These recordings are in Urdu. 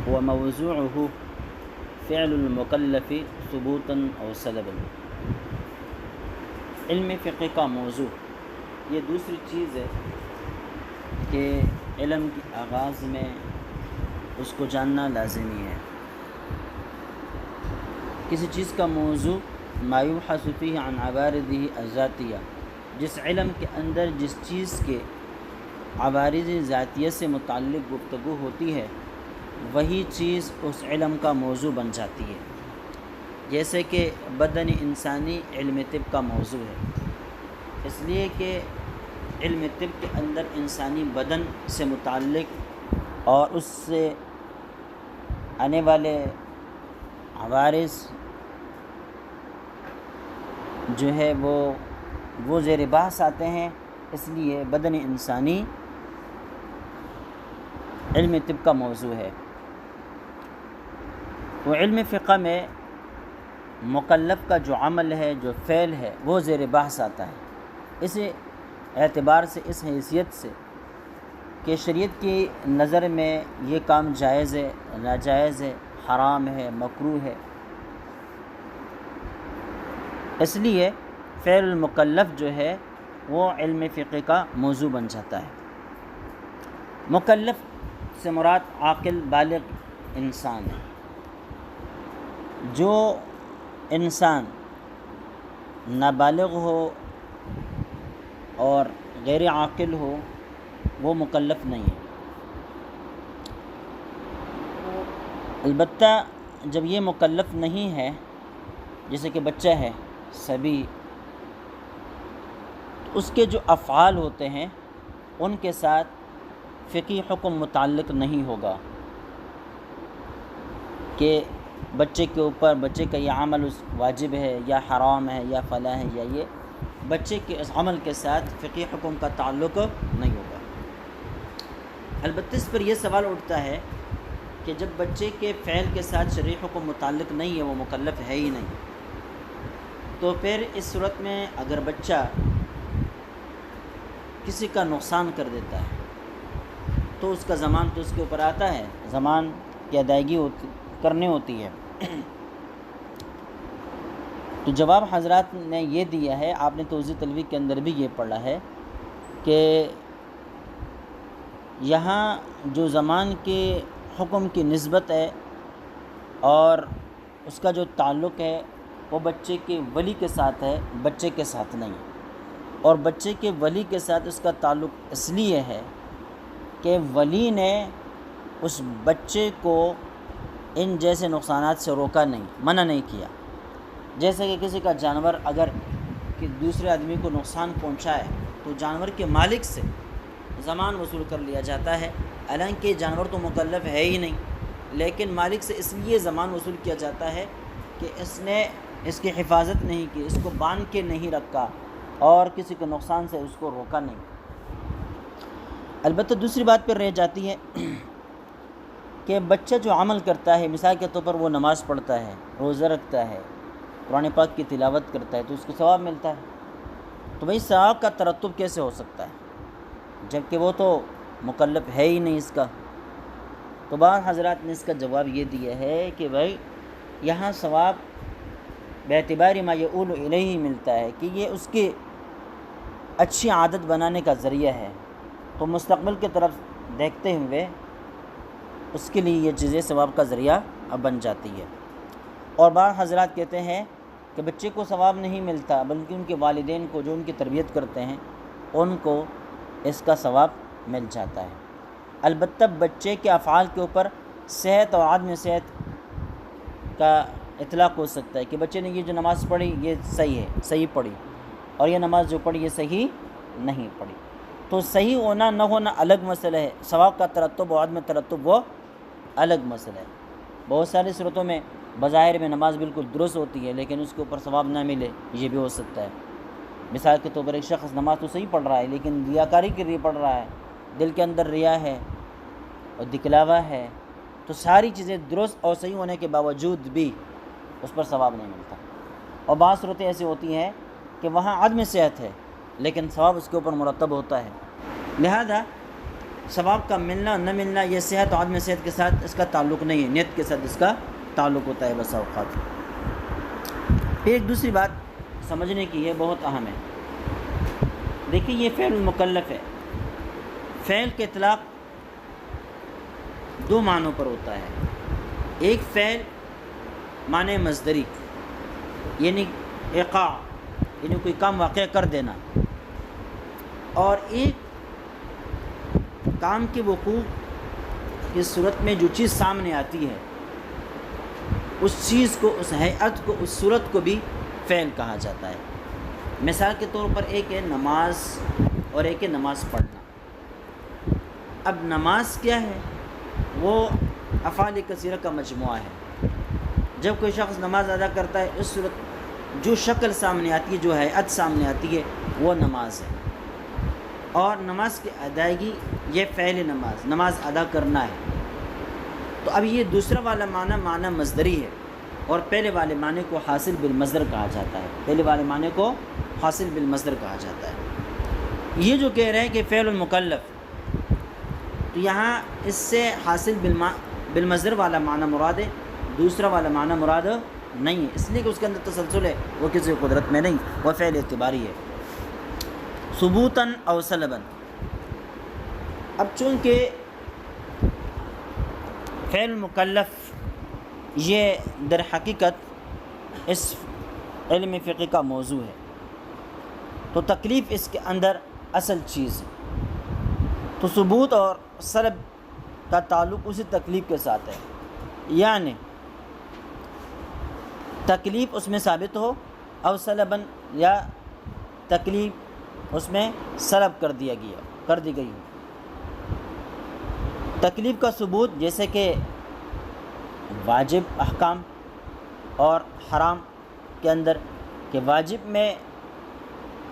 وموضوعه فعل المکلف ثبوتا او سلبا۔ علم فقہ کا موضوع یہ دوسری چیز ہے کہ علم کے آغاز میں اس کو جاننا لازمی ہے۔ کسی چیز کا موضوع ما یبحث فیہ عن عوارضہ الذاتیہ، جس علم کے اندر جس چیز کے عوارض ذاتیہ سے متعلق گفتگو ہوتی ہے وہی چیز اس علم کا موضوع بن جاتی ہے۔ جیسے کہ بدن انسانی علم طب کا موضوع ہے، اس لیے کہ علم طب کے اندر انسانی بدن سے متعلق اور اس سے آنے والے عوارض جو ہے وہ زیر بحث آتے ہیں، اس لیے بدن انسانی علم طب کا موضوع ہے۔ وہ علم فقہ میں مکلف کا جو عمل ہے، جو فعل ہے، وہ زیر بحث آتا ہے، اس اعتبار سے، اس حیثیت سے کہ شریعت کی نظر میں یہ کام جائز ہے، ناجائز ہے، حرام ہے، مکروہ ہے، اس لیے فعل المکلف جو ہے وہ علم فقہ کا موضوع بن جاتا ہے۔ مکلف سے مراد عاقل بالغ انسان ہے۔ جو انسان نابالغ ہو اور غیر عاقل ہو وہ مکلف نہیں ہے۔ البتہ جب یہ مکلف نہیں ہے، جیسے کہ بچہ ہے، صبی، تو اس کے جو افعال ہوتے ہیں ان کے ساتھ فقہی حکم متعلق نہیں ہوگا کہ بچے کے اوپر بچے کا یہ عمل واجب ہے یا حرام ہے یا فلاں ہے، یا یہ بچے کے اس عمل کے ساتھ فقہی حکم کا تعلق نہیں ہوگا۔ البتہ اس پر یہ سوال اٹھتا ہے کہ جب بچے کے فعل کے ساتھ شرعی حکم متعلق نہیں ہے، وہ مکلف ہے ہی نہیں، تو پھر اس صورت میں اگر بچہ کسی کا نقصان کر دیتا ہے تو اس کا ضمان تو اس کے اوپر آتا ہے، ضمان کی ادائیگی کرنی ہوتی ہے۔ تو جواب حضرات نے یہ دیا ہے، آپ نے توضیح تلویح کے اندر بھی یہ پڑھا ہے کہ یہاں جو ضمان کے حکم کی نسبت ہے اور اس کا جو تعلق ہے وہ بچے کے ولی کے ساتھ ہے، بچے کے ساتھ نہیں، اور بچے کے ولی کے ساتھ اس کا تعلق اس لیے ہے کہ ولی نے اس بچے کو ان جیسے نقصانات سے روکا نہیں، منع نہیں کیا۔ جیسے کہ کسی کا جانور اگر کہ دوسرے آدمی کو نقصان پہنچائے تو جانور کے مالک سے ضمان وصول کر لیا جاتا ہے، حالانکہ جانور تو مکلف ہے ہی نہیں، لیکن مالک سے اس لیے ضمان وصول کیا جاتا ہے کہ اس نے اس کی حفاظت نہیں کی، اس کو باندھ کے نہیں رکھا اور کسی کے نقصان سے اس کو روکا نہیں۔ البتہ دوسری بات پر رہ جاتی ہے کہ بچہ جو عمل کرتا ہے، مثال کے طور پر وہ نماز پڑھتا ہے، روزہ رکھتا ہے، قرآن پاک کی تلاوت کرتا ہے تو اس کو ثواب ملتا ہے، تو وہی ثواب کا ترتب کیسے ہو سکتا ہے جبکہ وہ تو مکلف ہے ہی نہیں اس کا؟ تو بعض حضرات نے اس کا جواب یہ دیا ہے کہ بھائی یہاں ثواب باعتبار ما یؤول الیہ ملتا ہے کہ یہ اس کی اچھی عادت بنانے کا ذریعہ ہے، تو مستقبل کی طرف دیکھتے ہوئے اس کے لیے یہ چیزیں ثواب کا ذریعہ اب بن جاتی ہے۔ اور بعض حضرات کہتے ہیں کہ بچے کو ثواب نہیں ملتا بلکہ ان کے والدین کو جو ان کی تربیت کرتے ہیں ان کو اس کا ثواب مل جاتا ہے۔ البتہ بچے کے افعال کے اوپر صحت اور عدم صحت کا اطلاق ہو سکتا ہے کہ بچے نے یہ جو نماز پڑھی یہ صحیح ہے، صحیح پڑھی، اور یہ نماز جو پڑھی یہ صحیح نہیں پڑھی، تو صحیح ہونا نہ ہونا الگ مسئلہ ہے، ثواب کا ترتب اور عدم ترتب وہ الگ مسئلہ ہے۔ بہت ساری صورتوں میں بظاہر میں نماز بالکل درست ہوتی ہے لیکن اس کے اوپر ثواب نہ ملے، یہ بھی ہو سکتا ہے۔ مثال کے طور پر ایک شخص نماز تو صحیح پڑھ رہا ہے لیکن ریاکاری کے لیے پڑھ رہا ہے، دل کے اندر ریا ہے اور دکھلاوا ہے، تو ساری چیزیں درست اور صحیح ہونے کے باوجود بھی اس پر ثواب نہیں ملتا۔ اور بعض صورتیں ایسی ہوتی ہیں کہ وہاں عدم صحت ہے لیکن ثواب اس کے اوپر مرتب ہوتا ہے۔ لہذا ثواب کا ملنا نہ ملنا یہ صحت اور عدم صحت کے ساتھ اس کا تعلق نہیں ہے، نیت کے ساتھ اس کا تعلق ہوتا ہے بسا اوقات۔ پھر ایک دوسری بات سمجھنے کی ہے، بہت اہم ہے۔ دیکھیں یہ فعل المکلف ہے، فعل کے اطلاق دو معنوں پر ہوتا ہے۔ ایک فعل معنی مصدری، یعنی ایقاع، یعنی کوئی کام واقع کر دینا، اور ایک کام کے وقوع کی صورت میں جو چیز سامنے آتی ہے اس چیز کو، اس ہیئت کو، اس صورت کو بھی فعل کہا جاتا ہے۔ مثال کے طور پر ایک ہے نماز اور ایک ہے نماز پڑھنا۔ اب نماز کیا ہے؟ وہ افعال کثیرہ کا مجموعہ ہے۔ جب کوئی شخص نماز ادا کرتا ہے اس صورت جو شکل سامنے آتی ہے، جو ہیئت سامنے آتی ہے وہ نماز ہے، اور نماز کی ادائیگی یہ فعل نماز، نماز ادا کرنا ہے۔ تو اب یہ دوسرا والا معنی مصدری ہے، اور پہلے والے معنی کو حاصل بالمصدر کہا جاتا ہے، پہلے والے معنی کو حاصل بالمصدر کہا جاتا ہے۔ یہ جو کہہ رہے ہیں کہ فعل المکلف، تو یہاں اس سے حاصل بالمصدر والا معنی مراد ہے، دوسرا والا معنی مراد نہیں ہے، اس لیے کہ اس کے اندر تسلسل ہے، وہ کسی قدرت میں نہیں، وہ فعل اعتباری ہے۔ ثبوتاً او سلباً، اب چونکہ فعل المکلف یہ در حقیقت اس علم فقہ کا موضوع ہے، تو تکلیف اس کے اندر اصل چیز ہے، تو ثبوت اور سلب کا تعلق اسی تکلیف کے ساتھ ہے، یعنی تکلیف اس میں ثابت ہو، او سلباً یا تکلیف اس میں سلب کر دی گئی ہو۔ تکلیف کا ثبوت جیسے کہ واجب احکام اور حرام کے اندر، کہ واجب میں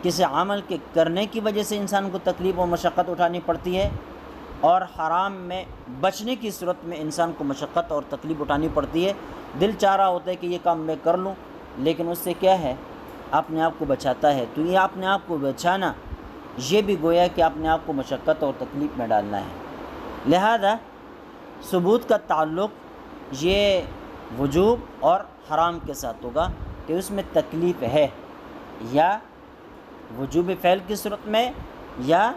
کسی عمل کے کرنے کی وجہ سے انسان کو تکلیف و مشقت اٹھانی پڑتی ہے، اور حرام میں بچنے کی صورت میں انسان کو مشقت اور تکلیف اٹھانی پڑتی ہے۔ دل چاہ رہا ہوتا ہے کہ یہ کام میں کر لوں، لیکن اس سے کیا ہے، اپنے آپ کو بچاتا ہے، تو یہ اپنے آپ کو بچانا یہ بھی گویا کہ اپنے آپ کو مشقت اور تکلیف میں ڈالنا ہے۔ لہذا ثبوت کا تعلق یہ وجوب اور حرام کے ساتھ ہوگا کہ اس میں تکلیف ہے، یا وجوب فعل کی صورت میں، یا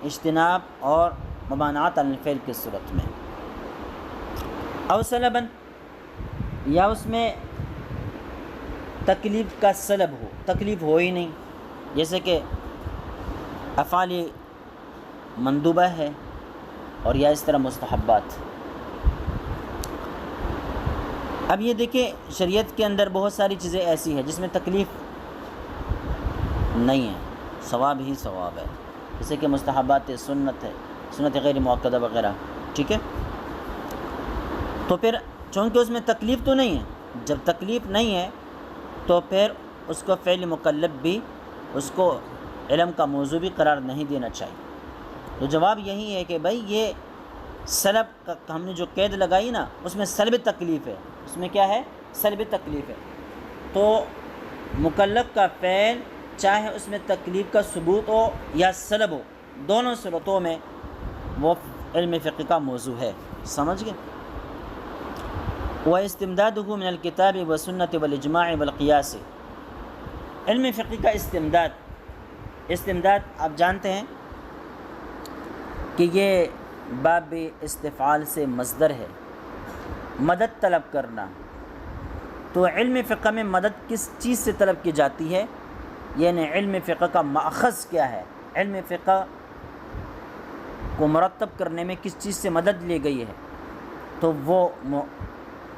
اجتناب اور ممانعت عن الفعل کی صورت میں، او سلباً، یا اس میں تکلیف کا سلب ہو، تکلیف ہو ہی نہیں، جیسے کہ افعال مندوبہ ہے اور یا اس طرح مستحبات۔ اب یہ دیکھیں شریعت کے اندر بہت ساری چیزیں ایسی ہیں جس میں تکلیف نہیں ہے، ثواب ہی ثواب ہے، جیسے کہ مستحبات سنت ہے، سنت غیر مؤکدہ وغیرہ، ٹھیک ہے۔ تو پھر چونکہ اس میں تکلیف تو نہیں ہے، جب تکلیف نہیں ہے تو پھر اس کو فعل مکلف بھی، اس کو علم کا موضوع بھی قرار نہیں دینا چاہیے۔ تو جواب یہی ہے کہ بھائی یہ سلب کا ہم نے جو قید لگائی نا، اس میں سلب تکلیف ہے، اس میں کیا ہے، سلب تکلیف ہے۔ تو مکلف کا فعل چاہے اس میں تکلیف کا ثبوت ہو یا سلب ہو، دونوں صورتوں میں وہ علم فقہ کا موضوع ہے، سمجھ گئے۔ وَاِسْتِمْدَادُهُ مِنَ الْكِتَابِ وَسُنَّةِ وَالْإِجْمَاعِ وَالْقِيَاسِ، علم فقہ کا استمداد آپ جانتے ہیں کہ یہ باب استفعال سے مصدر ہے، مدد طلب کرنا۔ تو علم فقہ میں مدد کس چیز سے طلب کی جاتی ہے، یعنی علم فقہ کا ماخذ کیا ہے، علم فقہ کو مرتب کرنے میں کس چیز سے مدد لی گئی ہے، تو وہ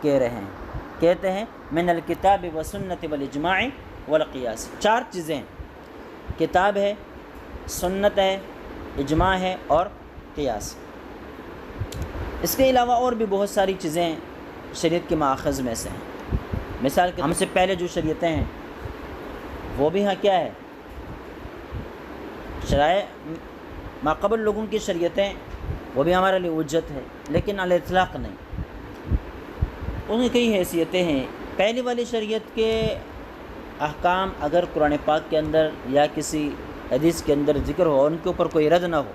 کہتے ہیں من الکتاب والسنت والاجماع والقیاس، چار چیزیں، کتاب ہے، سنت ہے، اجماع ہے اور قیاس۔ اس کے علاوہ اور بھی بہت ساری چیزیں شریعت کے ماخذ میں سے ہیں۔ مثال کے ہم سے پہلے جو شریعتیں ہیں وہ بھی ہاں کیا ہے، شرائع ماقبل لوگوں کی شریعتیں، وہ بھی ہمارے لیے حجت ہے، لیکن علی اطلاق نہیں، ان کی کئی حیثیتیں ہیں۔ پہلی والی شریعت کے احکام اگر قرآن پاک کے اندر یا کسی حدیث کے اندر ذکر ہو، ان کے اوپر کوئی رد نہ ہو،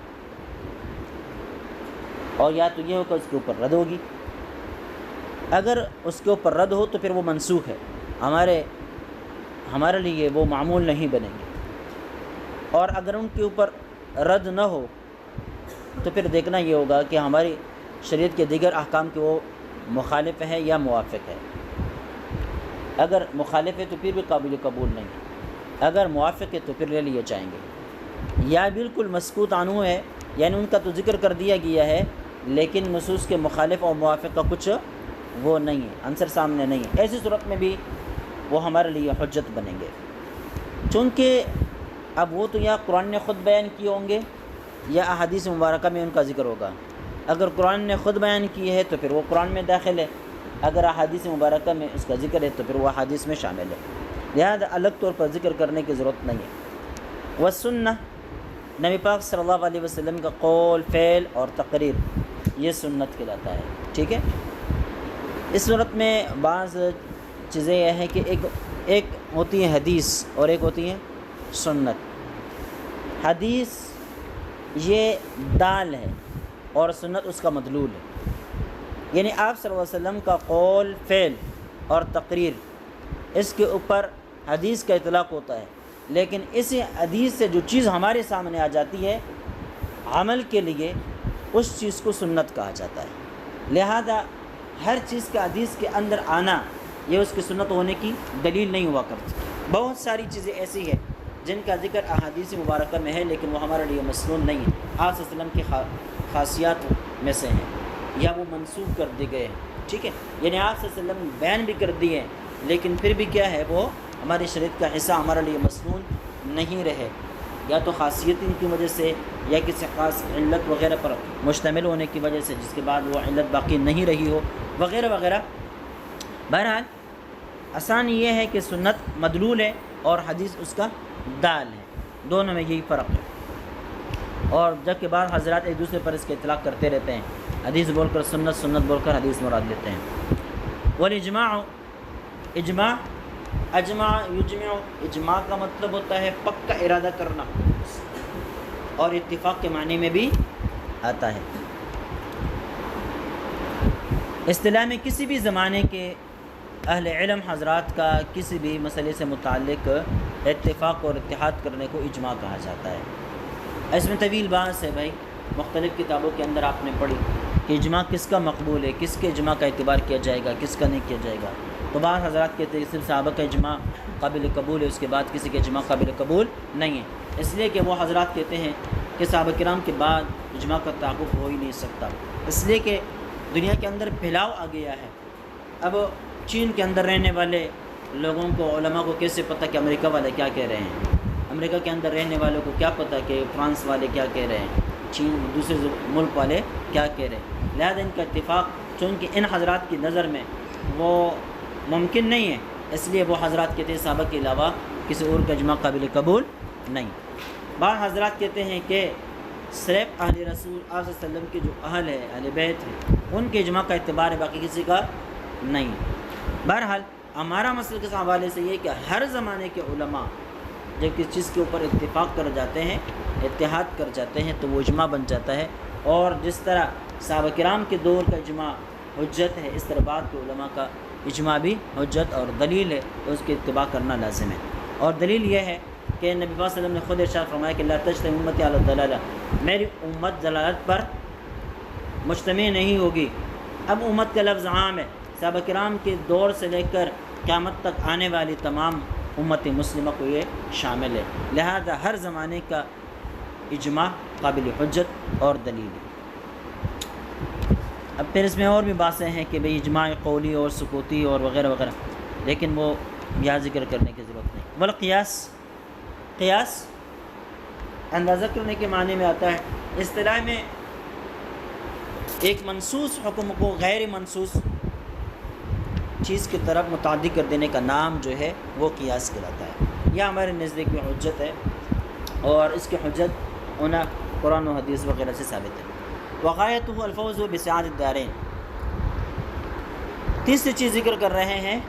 اور یا تو یہ ہو کہ اس کے اوپر رد ہوگی. اگر اس کے اوپر رد ہو تو پھر وہ منسوخ ہے، ہمارے لیے وہ معمول نہیں بنیں گے. اور اگر ان کے اوپر رد نہ ہو تو پھر دیکھنا یہ ہوگا کہ ہماری شریعت کے دیگر احکام کے وہ مخالف ہے یا موافق ہے. اگر مخالف ہے تو پھر بھی قابل قبول نہیں ہے، اگر موافق ہے تو پھر لے لیے جائیں گے. یا بالکل مسکوت عنہ ہے، یعنی ان کا تو ذکر کر دیا گیا ہے لیکن نصوص کے مخالف اور موافق کا کچھ وہ نہیں ہے، عنصر سامنے نہیں ہے، ایسی صورت میں بھی وہ ہمارے لیے حجت بنیں گے. چونکہ اب وہ تو یا قرآن نے خود بیان کیے ہوں گے یا احادیث مبارکہ میں ان کا ذکر ہوگا. اگر قرآن نے خود بیان کی ہے تو پھر وہ قرآن میں داخل ہے، اگر احادیث مبارکہ میں اس کا ذکر ہے تو پھر وہ احادیث میں شامل ہے، لہذا الگ طور پر ذکر کرنے کی ضرورت نہیں ہے. والسنہ، نبی پاک صلی اللہ علیہ وسلم کا قول، فعل اور تقریر، یہ سنت کہلاتا ہے. ٹھیک ہے. اس صورت میں بعض چیزیں یہ ہیں کہ ایک ہوتی ہے حدیث اور ایک ہوتی ہے سنت. حدیث یہ دال ہے اور سنت اس کا مدلول ہے، یعنی آپ صلی اللہ علیہ وسلم کا قول، فعل اور تقریر، اس کے اوپر حدیث کا اطلاق ہوتا ہے. لیکن اسی حدیث سے جو چیز ہمارے سامنے آ جاتی ہے عمل کے لیے، اس چیز کو سنت کہا جاتا ہے. لہذا ہر چیز کا حدیث کے اندر آنا یہ اس کی سنت ہونے کی دلیل نہیں ہوا کرتی. بہت ساری چیزیں ایسی ہیں جن کا ذکر احادیث مبارکہ میں ہے لیکن وہ ہمارے لیے مسنون نہیں ہے، آپ صلی اللہ علیہ وسلم کی خاصیات میں سے ہیں یا وہ منسوخ کر دیے گئے ہیں. ٹھیک ہے. یعنی آپ صلی اللہ علیہ وسلم بیان بھی کر دیے ہیں لیکن پھر بھی کیا ہے، وہ ہماری شریعت کا حصہ ہمارے لیے مسنون نہیں رہے، یا تو خاصیت ان کی وجہ سے یا کسی خاص علت وغیرہ پر مشتمل ہونے کی وجہ سے جس کے بعد وہ علت باقی نہیں رہی ہو، وغیرہ وغیرہ. بہرحال آسان یہ ہے کہ سنت مدلول ہے اور حدیث اس کا دال ہے، دونوں میں یہی فرق ہے. اور جب کہ بعض حضرات ایک دوسرے پر اس کے اطلاق کرتے رہتے ہیں، حدیث بول کر سنت، سنت بول کر حدیث مراد لیتے ہیں. والاجماع، اجماع، اجماع یجمع، اجماع کا مطلب ہوتا ہے پکا ارادہ کرنا، اور اتفاق کے معنی میں بھی آتا ہے. اصطلاح میں کسی بھی زمانے کے اہل علم حضرات کا کسی بھی مسئلے سے متعلق اتفاق اور اتحاد کرنے کو اجماع کہا جاتا ہے. اس میں طویل بحث ہے بھائی، مختلف کتابوں کے اندر آپ نے پڑھی کہ اجماع کس کا مقبول ہے، کس کے اجماع کا اعتبار کیا جائے گا، کس کا نہیں کیا جائے گا. تو بعض حضرات کہتے ہیں صرف صحابہ کا اجماع قابل قبول ہے، اس کے بعد کسی کا اجماع قابل قبول نہیں ہے، اس لیے کہ وہ حضرات کہتے ہیں کہ صحابہ کرام کے بعد اجماع کا تحقق ہو ہی نہیں سکتا، اس لیے کہ دنیا کے اندر پھیلاؤ آ گیا ہے. اب چین کے اندر رہنے والے لوگوں کو، علماء کو کیسے پتہ کہ امریکہ والے کیا کہہ رہے ہیں، امریکہ کے اندر رہنے والوں کو کیا پتہ کہ فرانس والے کیا کہہ رہے ہیں، چین دوسرے ملک والے کیا کہہ رہے ہیں. لہذا ان کا اتفاق چونکہ ان حضرات کی نظر میں وہ ممکن نہیں ہے، اس لیے وہ حضرات کہتے ہیں صحابہ کے علاوہ کسی اور کا اجماع قابل قبول نہیں. بعض حضرات کہتے ہیں کہ صرف اہل رسول آپ صلی اللہ علیہ وسلم کے جو اہل ہے، اہل بیت ہیں، ان کے اجماع کا اعتبار ہے، باقی کسی کا نہیں. بہرحال ہمارا مسئلہ کے حوالے سے یہ کہ ہر زمانے کے علماء جب کسی چیز کے اوپر اتفاق کر جاتے ہیں، اتحاد کر جاتے ہیں تو وہ اجماع بن جاتا ہے. اور جس طرح صحابہ کرام کے دور کا اجماع حجت ہے، اس طرح بعد کے علماء کا اجماع بھی حجت اور دلیل ہے، تو اس کے اتباع کرنا لازم ہے. اور دلیل یہ ہے کہ نبی صلی اللہ علیہ وسلم نے خود ارشاد فرمایا کہ لا تجتمع امتی علی الضلالہ، میری امت ضلالت پر مجتمع نہیں ہوگی. اب امت کا لفظ عام ہے، صحابہ کرام کے دور سے لے کر قیامت تک آنے والی تمام امت مسلمہ کو یہ شامل ہے. لہذا ہر زمانے کا اجماع قابل حجت اور دلیل ہے. اب پھر اس میں اور بھی باتیں ہیں کہ بھئی اجماع قولی اور سکوتی اور وغیرہ وغیرہ، لیکن وہ یہاں ذکر کرنے کی ضرورت نہیں. والقیاس، قیاس اندازہ کرنے کے معنی میں آتا ہے. اصطلاح میں ایک منصوص حکم کو غیر منصوص چیز کی طرف متعدی کر دینے کا نام جو ہے وہ قیاس کہلاتا ہے. یہ ہمارے نزدیک میں حجت ہے اور اس کی حجت ہونا قرآن و حدیث وغیرہ سے ثابت ہے. وغایتہ الفوز بسعادۃ الدارین. تیسری چیز ذکر کر رہے ہیں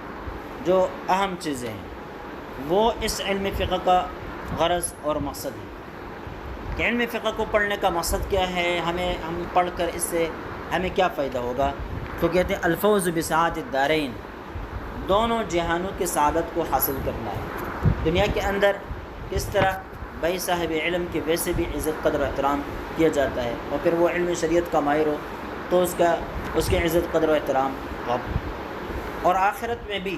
جو اہم چیزیں ہیں، وہ اس علم فقہ کا غرض اور مقصد ہے. کہ علم فقہ کو پڑھنے کا مقصد کیا ہے، ہم پڑھ کر اس سے ہمیں کیا فائدہ ہوگا؟ تو کہتے ہیں الفوز بسعادت الدارین، دونوں جہانوں کی سعادت کو حاصل کرنا ہے۔ دنیا کے اندر کس طرح بھائی صاحب علم کی ویسے بھی عزت قدر و احترام کیا جاتا ہے، اور پھر وہ علم شریعت کا ماہر ہو تو اس کی عزت قدر و احترام اور آخرت میں بھی،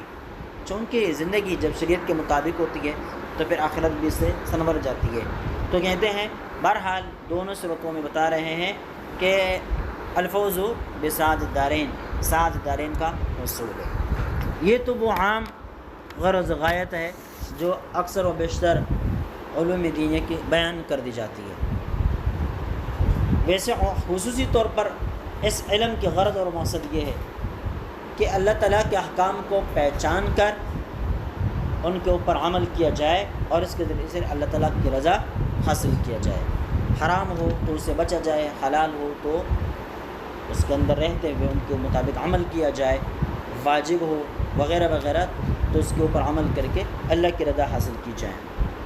چونکہ زندگی جب شریعت کے مطابق ہوتی ہے تو پھر آخرت بھی اس سے سنور جاتی ہے۔ تو کہتے ہیں بہرحال دونوں صورتوں میں بتا رہے ہیں کہ الفوز بسعادت الدارین، سعادت الدارین کا حصول ہے۔ یہ تو وہ عام غرض غایت ہے جو اکثر و بیشتر علوم دینیہ کی بیان کر دی جاتی ہے۔ ویسے خصوصی طور پر اس علم کی غرض اور مقصد یہ ہے کہ اللہ تعالیٰ کے احکام کو پہچان کر ان کے اوپر عمل کیا جائے اور اس کے ذریعے سے اللہ تعالیٰ کی رضا حاصل کیا جائے۔ حرام ہو تو اس سے بچا جائے، حلال ہو تو اس کے اندر رہتے ہوئے ان کے مطابق عمل کیا جائے، واجب ہو وغیرہ وغیرہ تو اس کے اوپر عمل کر کے اللہ کی رضا حاصل کی جائے۔